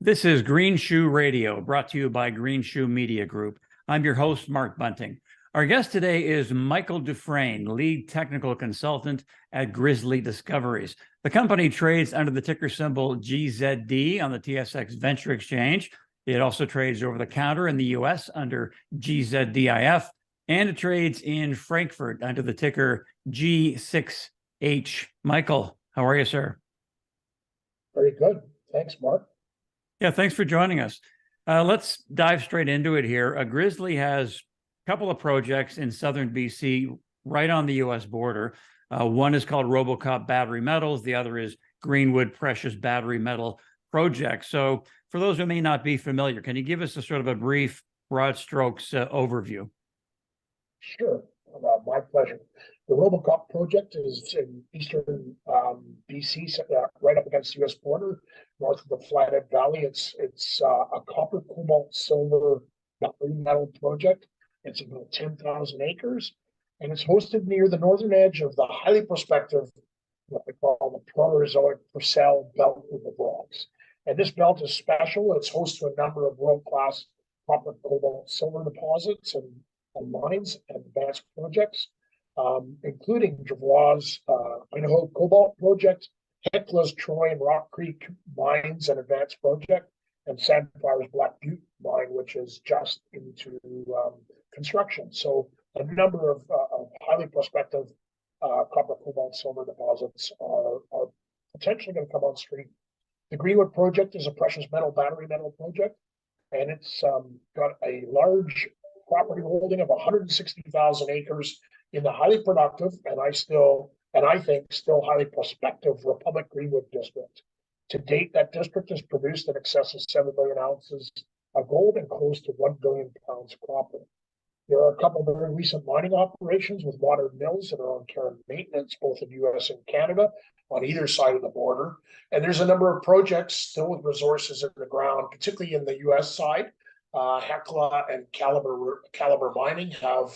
This is Green Shoe Radio, brought to you by Green Shoe Media Group. I'm your host, Mark Bunting. Our guest today is Michael Dufresne, lead technical consultant at Grizzly Discoveries. The company trades under the ticker symbol GZD on the TSX Venture Exchange. It also trades over the counter in the US under GZDIF, and it trades in Frankfurt under the ticker G6H. Michael, how are you, sir? Very good. Thanks, Mark. Yeah, thanks for joining us. Let's dive straight into it here. Grizzly has a couple of projects in southern BC, right on the U.S. border. One is called RoboCop Battery Metals. The other is Greenwood Precious Battery Metal Project. So for those who may not be familiar, can you give us a sort of a brief, broad strokes overview? Sure. My pleasure. The RoboCop project is in eastern BC, right up against the U.S. border, north of the Flathead Valley. It's a copper, cobalt, silver battery metal project. It's about 10,000 acres, and it's hosted near the northern edge of the highly prospective, what we call the Proterozoic Purcell belt group of rocks. And this belt is special. It's host to a number of world-class copper, cobalt, silver deposits and mines and advanced projects, including Dufresne's Idaho Cobalt Project, Hekla's Troy and Rock Creek mines and advanced project, and Sandfire's Black Butte mine, which is just into construction. So a number of highly prospective copper, cobalt, silver deposits are potentially going to come on stream. The Greenwood Project is a precious metal battery metal project, and it's got a large property holding of 160,000 acres in the highly productive and I think still highly prospective Republic Greenwood District. To date, that district has produced in excess of 7 million ounces of gold and close to 1 billion pounds of copper. There are a couple of very recent mining operations with modern mills that are on care and maintenance, both in the U.S. and Canada, on either side of the border. And there's a number of projects still with resources in the ground, particularly in the U.S. side. Hekla and Caliber Mining have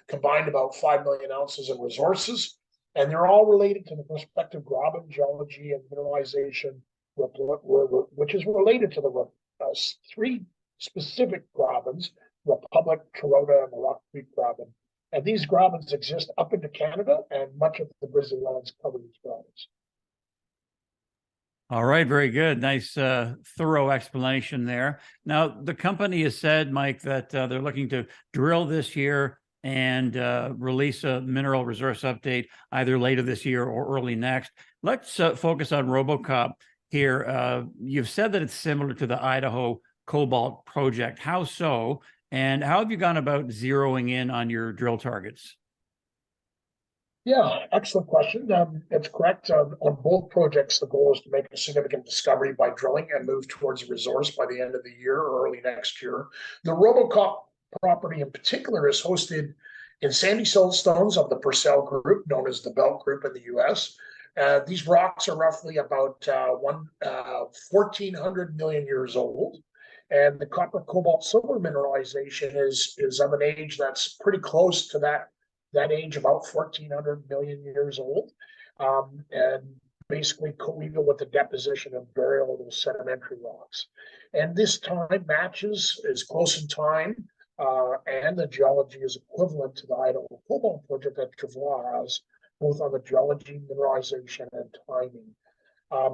combined about 5 million ounces in resources, and they're all related to the prospective graben geology and mineralization, which is related to the three specific grabens: Republic, Charota, and the Rock Creek graben. And these grabens exist up into Canada, and much of the Grizzly lands cover these grabens. All right, very good. Nice, thorough explanation there. Now, the company has said, Mike, that they're looking to drill this year and release a mineral resource update either later this year or early next. Let's focus on RoboCop here. You've said that it's similar to the Idaho Cobalt Project. How so? And how have you gone about zeroing in on your drill targets? Yeah, excellent question. It's correct. On both projects, the goal is to make a significant discovery by drilling and move towards a resource by the end of the year or early next year. The RoboCop property in particular is hosted in sandy siltstones of the Purcell group, known as the Belt Group in the U.S. These rocks are roughly about 1,400 million years old. And the copper, cobalt, silver mineralization is of an age that's pretty close to that age, about 1,400 million years old, and basically co-equal with the deposition and burial of those sedimentary rocks. And this time matches, is close in time, and the geology is equivalent to the Idaho Cobalt Project that Dufresne has, both on the geology, mineralization, and timing.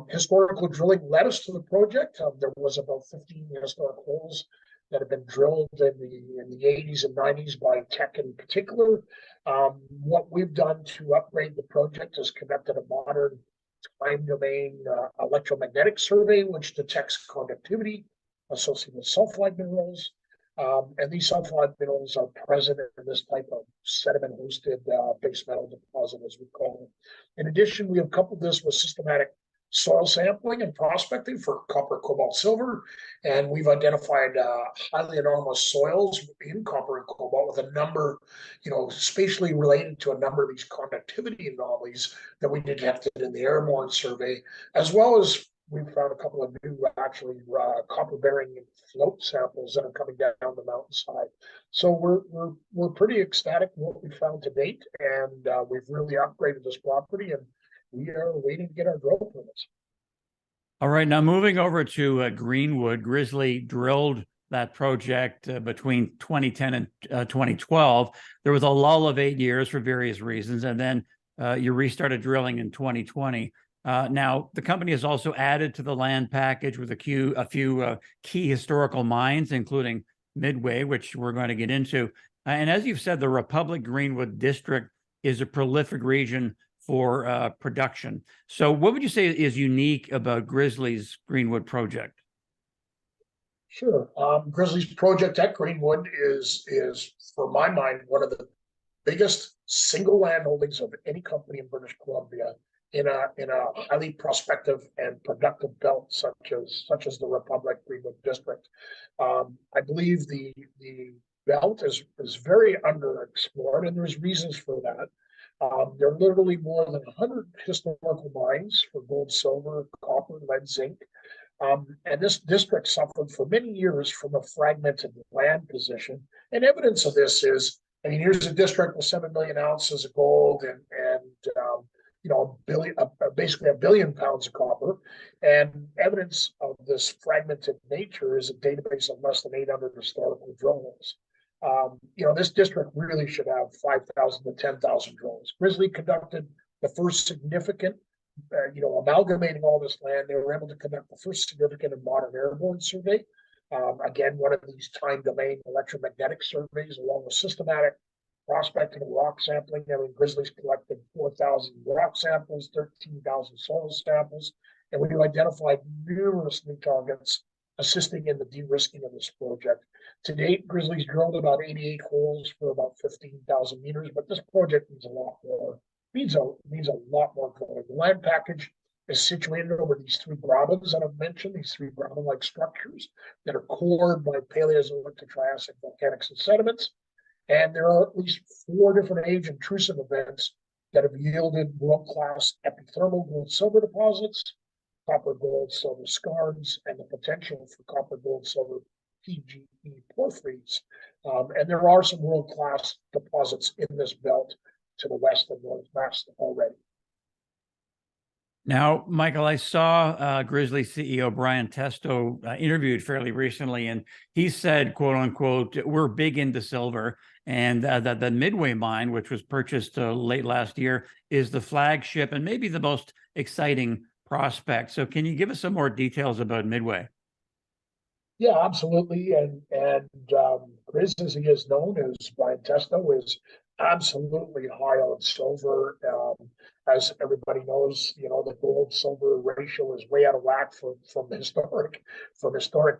Historical drilling led us to the project. There was about 15 historic holes that have been drilled in the 80s and 90s by Teck in particular. What we've done to upgrade the project is conducted a modern time domain electromagnetic survey, which detects conductivity associated with sulfide minerals. And these sulfide minerals are present in this type of sediment-hosted base metal deposit, as we call it. In addition, we have coupled this with systematic soil sampling and prospecting for copper, cobalt, silver, and we've identified highly anomalous soils in copper and cobalt with a number, spatially related to a number of these conductivity anomalies that we detected in the airborne survey, as well as we found a couple of new copper-bearing float samples that are coming down the mountainside. So we're pretty ecstatic with what we found to date, and we've really upgraded this property, and we are waiting to get our drill permits. All right, now moving over to Greenwood, Grizzly drilled that project between 2010 and 2012. There was a lull of 8 years for various reasons, and then you restarted drilling in 2020. Now, the company has also added to the land package with a few key historical mines, including Midway, which we're going to get into. And as you've said, the Republic Greenwood District is a prolific region for production. So what would you say is unique about Grizzly's Greenwood project? Sure. Grizzly's project at Greenwood is, for my mind, one of the biggest single land holdings of any company in British Columbia in a highly prospective and productive belt such as the Republic Greenwood District. I believe the belt is very underexplored, and there's reasons for that. There are literally more than 100 historical mines for gold, silver, copper, lead, zinc. And this district suffered for many years from a fragmented land position. And evidence of this is, I mean, here's a district with 7 million ounces of gold and basically a billion pounds of copper. And evidence of this fragmented nature is a database of less than 800 historical drill holes. This district really should have 5,000 to 10,000 drills. Grizzly conducted the first significant, amalgamating all this land. They were able to conduct the first significant and modern airborne survey. Again, one of these time domain electromagnetic surveys, along with systematic prospecting and rock sampling. I mean, Grizzly's collected 4,000 rock samples, 13,000 soil samples, and we identified numerous new targets, assisting in the de-risking of this project. To date, Grizzly's drilled about 88 holes for about 15,000 meters, but this project needs a lot more. Needs a lot more drilling. The land package is situated over these three grabens that I've mentioned, these three graben-like structures that are cored by Paleozoic to Triassic volcanics and sediments. And there are at least 4 different age intrusive events that have yielded world-class epithermal gold-silver deposits, copper, gold, silver skarns, and the potential for copper, gold, silver P.Geo porphyries. And there are some world-class deposits in this belt to the west and northwest already. Now, Michael, I saw Grizzly CEO Brian Testo interviewed fairly recently, and he said, quote unquote, we're big into silver, and that the Midway Mine, which was purchased late last year, is the flagship and maybe the most exciting prospect. So can you give us some more details about Midway? Yeah, absolutely. And Grizz, as he is known as, Brian Testo, is absolutely high on silver. As everybody knows, the gold silver ratio is way out of whack from historic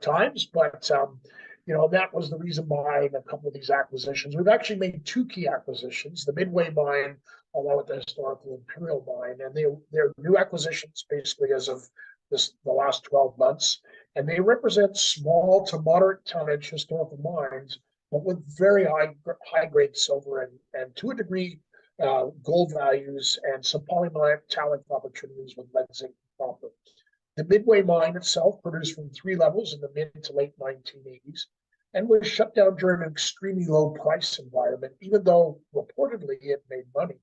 times. But that was the reason behind a couple of these acquisitions. We've actually made 2 key acquisitions: the Midway Mine, along with the historical Imperial Mine, and they're new acquisitions basically as of the last 12 months. And they represent small to moderate tonnage historical mines, but with very high grade silver and to a degree gold values and some polymetallic opportunities with lead, zinc, and copper. The Midway Mine itself produced from 3 levels in the mid to late 1980s and was shut down during an extremely low price environment, even though reportedly it made money.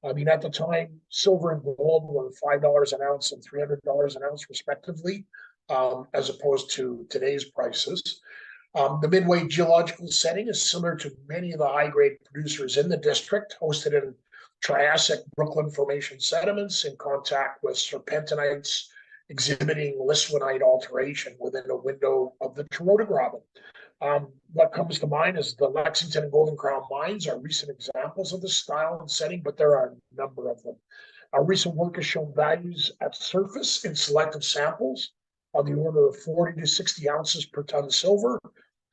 I mean, at the time, silver and gold were $5 an ounce and $300 an ounce, respectively, as opposed to today's prices. The Midway geological setting is similar to many of the high-grade producers in the district, hosted in Triassic Brooklyn Formation sediments in contact with serpentinites, exhibiting liswonite alteration within a window of the Terota Graben. What comes to mind is the Lexington and Golden Crown mines are recent examples of this style and setting, but there are a number of them. Our recent work has shown values at surface in selective samples on the order of 40 to 60 ounces per ton silver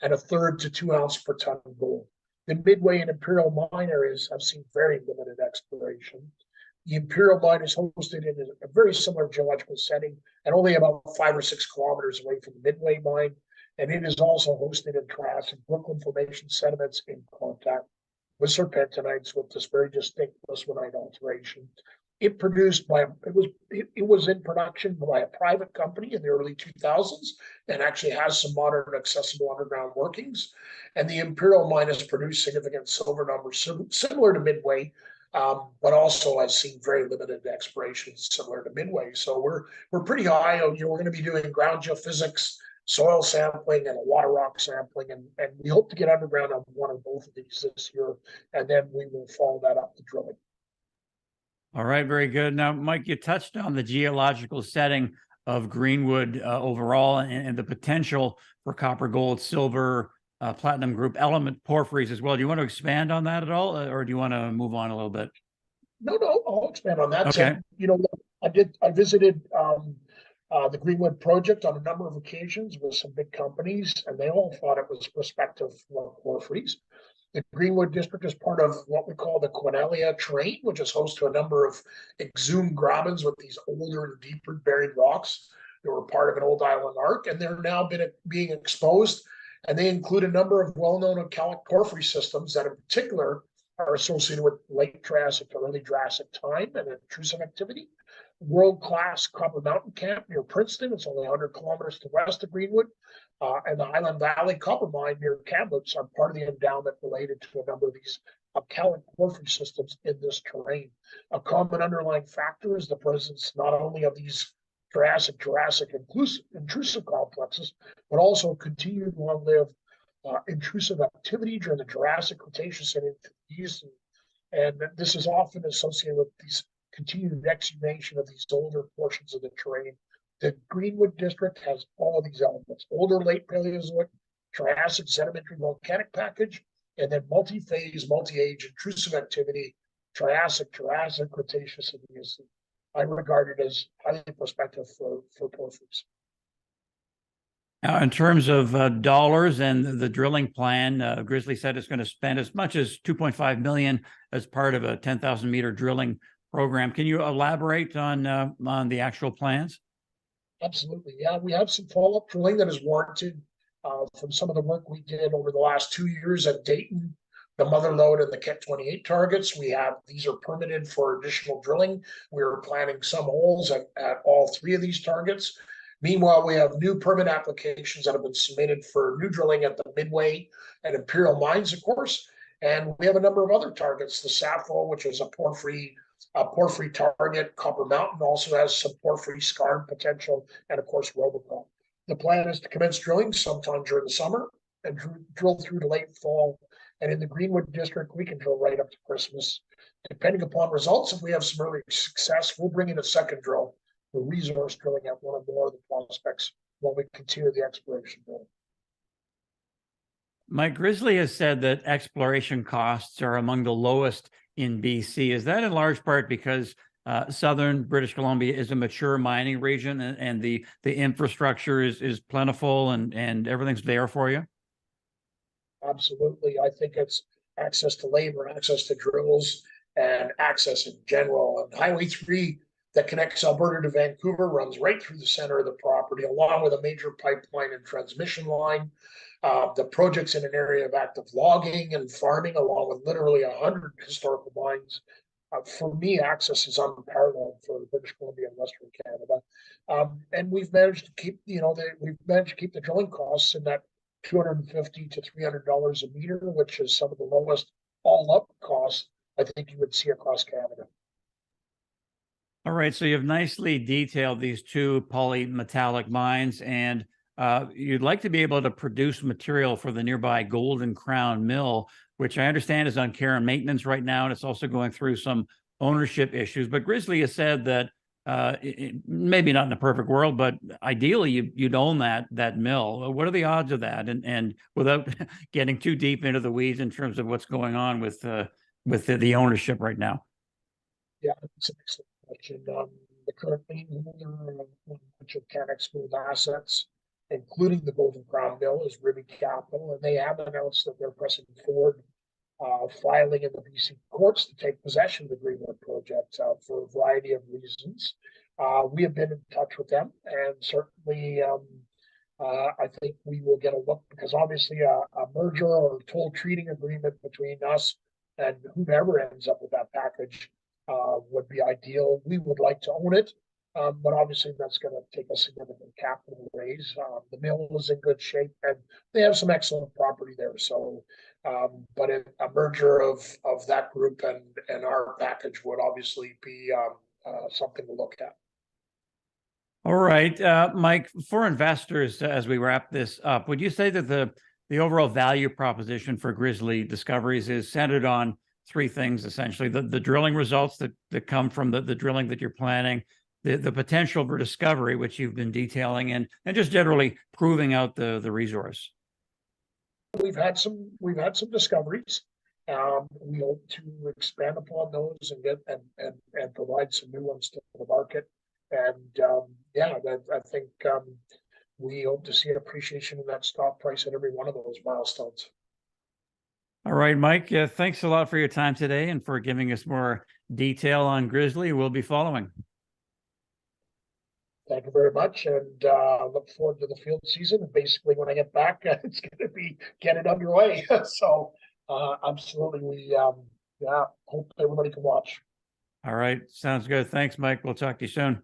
and 1/3 to 2 ounces per ton gold. The Midway and Imperial Mine areas have seen very limited exploration. The Imperial Mine is hosted in a very similar geological setting and only about 5 or 6 kilometers away from the Midway Mine. And it is also hosted in Triassic Brooklyn Formation sediments in contact with serpentinites with this very distinct liswonite alteration. It was in production by a private company in the early 2000s and actually has some modern accessible underground workings. And the Imperial Mine has produced significant silver numbers similar to Midway, but also has seen very limited exploration similar to Midway. So we're pretty high. We're going to be doing ground geophysics, soil sampling, and a water rock sampling, and we hope to get underground on one or both of these this year, and then we will follow that up to drilling. All right, very good. Now, Mike, you touched on the geological setting of Greenwood overall and the potential for copper, gold, silver, platinum group element porphyries as well. Do you want to expand on that at all, or do you want to move on a little bit? No, I'll expand on that. Okay. So, I visited the Greenwood Project on a number of occasions with some big companies, and they all thought it was prospective for porphyries. The Greenwood District is part of what we call the Quinalia Terrane, which is host to a number of exhumed grabens with these older and deeper buried rocks that were part of an old island arc, and they're now being exposed. And they include a number of well-known alkalic porphyry systems that in particular are associated with late Triassic to early Jurassic time and intrusive activity. World-class Copper Mountain Camp near Princeton. It's only 100 kilometers to the west of Greenwood. And the Highland Valley Copper Mine near Kamloops are part of the endowment related to a number of these alkalic porphyry systems in this terrain. A common underlying factor is the presence not only of these Jurassic intrusive complexes, but also continued long-lived intrusive activity during the Jurassic Cretaceous and into the east. And this is often associated with these continued exhumation of these older portions of the terrain. The Greenwood District has all of these elements: older late Paleozoic, Triassic sedimentary volcanic package, and then multi-phase, multi-age intrusive activity, Triassic, Cretaceous, and Eocene. I regard it as highly prospective for porphyries. Now, in terms of dollars and the drilling plan, Grizzly said it's going to spend as much as $2.5 million as part of a 10,000 meter drilling program. Can you elaborate on the actual plans? Absolutely. Yeah, we have some follow-up drilling that is warranted from some of the work we did over the last 2 years at Dayton, the Mother Lode, and the Ket 28 targets. These are permitted for additional drilling. We're planning some holes at all 3 of these targets. Meanwhile, we have new permit applications that have been submitted for new drilling at the Midway and Imperial Mines, of course. And we have a number of other targets. The Sappho, which is a porphyry target. Copper Mountain also has some porphyry skarn potential, and of course RoboCop. The plan is to commence drilling sometime during the summer and drill through to late fall. And in the Greenwood District, we can drill right up to Christmas. Depending upon results, if we have some early success, we'll bring in a second drill for resource drilling at one or more of the prospects while we continue the exploration drilling. Mike, Grizzly has said that exploration costs are among the lowest in BC. Is that in large part because southern British Columbia is a mature mining region and the infrastructure is plentiful and everything's there for you? Absolutely. I think it's access to labor, access to drills, and access in general. And Highway 3 that connects Alberta to Vancouver runs right through the center of the property, along with a major pipeline and transmission line. The project's in an area of active logging and farming, along with literally 100 historical mines. For me, access is unparalleled for British Columbia and Western Canada. And we've managed to keep, the drilling costs in that $250 to $300 a meter, which is some of the lowest all-up costs I think you would see across Canada. All right, so you've nicely detailed these 2 polymetallic mines, and you'd like to be able to produce material for the nearby Golden Crown Mill, which I understand is on care and maintenance right now, and it's also going through some ownership issues. But Grizzly has said that maybe not in a perfect world, but ideally you'd own that mill. What are the odds of that? And without getting too deep into the weeds in terms of what's going on with the ownership right now. Yeah, it's an excellent question. The current lien holder of a bunch of Canex Gold assets, including the Golden Crown Mill, is Ruby Capital, and they have announced that they're pressing forward filing in the BC courts to take possession of the Greenwood Project for a variety of reasons. We have been in touch with them, and certainly I think we will get a look, because obviously a merger or toll treating agreement between us and whomever ends up with that package would be ideal. We would like to own it, but obviously that's going to take a significant capital raise. The mill is in good shape, and they have some excellent property there. So But a merger of that group and our package would obviously be something to look at. All right, Mike, for investors, as we wrap this up, would you say that the overall value proposition for Grizzly Discoveries is centered on three things, essentially: the drilling results that come from the drilling that you're planning, the potential for discovery, which you've been detailing, and just generally proving out the resource? We've had some discoveries. We hope to expand upon those and get and provide some new ones to the market. And I think we hope to see an appreciation in that stock price at every one of those milestones. All right, Mike, thanks a lot for your time today and for giving us more detail on Grizzly. We'll be following. Thank you very much, and look forward to the field season. And basically, when I get back, it's going to be get it underway. So, absolutely, we hope everybody can watch. All right, sounds good. Thanks, Mike. We'll talk to you soon.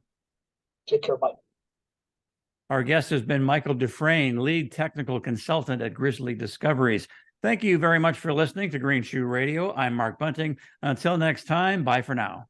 Take care, Mike. Our guest has been Michael Dufresne, lead technical consultant at Grizzly Discoveries. Thank you very much for listening to Green Shoe Radio. I'm Mark Bunting. Until next time, bye for now.